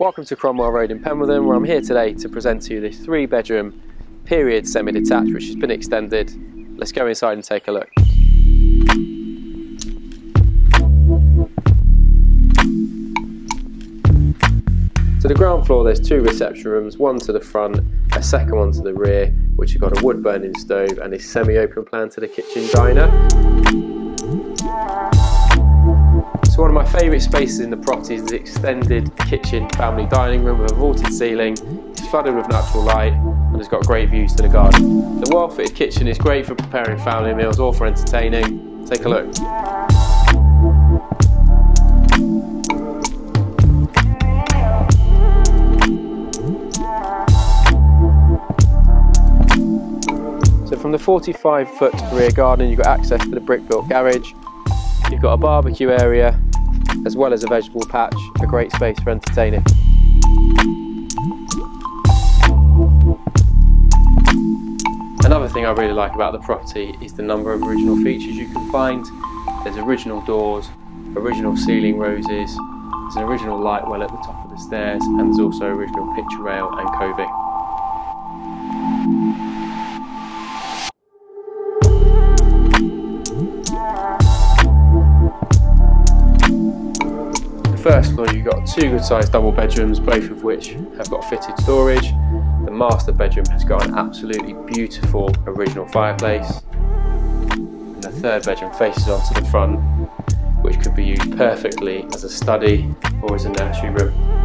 Welcome to Cromwell Road in Penwortham, where I'm here today to present to you this 3-bedroom period semi-detached which has been extended. Let's go inside and take a look. To the ground floor there's 2 reception rooms, one to the front, a second one to the rear, which have got a wood burning stove and a semi-open plan to the kitchen diner. So one of my favourite spaces in the property is the extended kitchen family dining room with a vaulted ceiling. It's flooded with natural light and it's got great views to the garden. The well-fitted kitchen is great for preparing family meals or for entertaining. Take a look. So from the 45-foot rear garden you've got access to the brick-built garage. You've got a barbecue area as well as a vegetable patch, a great space for entertaining. Another thing I really like about the property is the number of original features you can find. There's original doors, original ceiling roses, there's an original light well at the top of the stairs, and there's also original picture rail and coving. First floor you've got 2 good sized double bedrooms, both of which have got fitted storage. The master bedroom has got an absolutely beautiful original fireplace, and the 3rd bedroom faces onto the front, which could be used perfectly as a study or as a nursery room.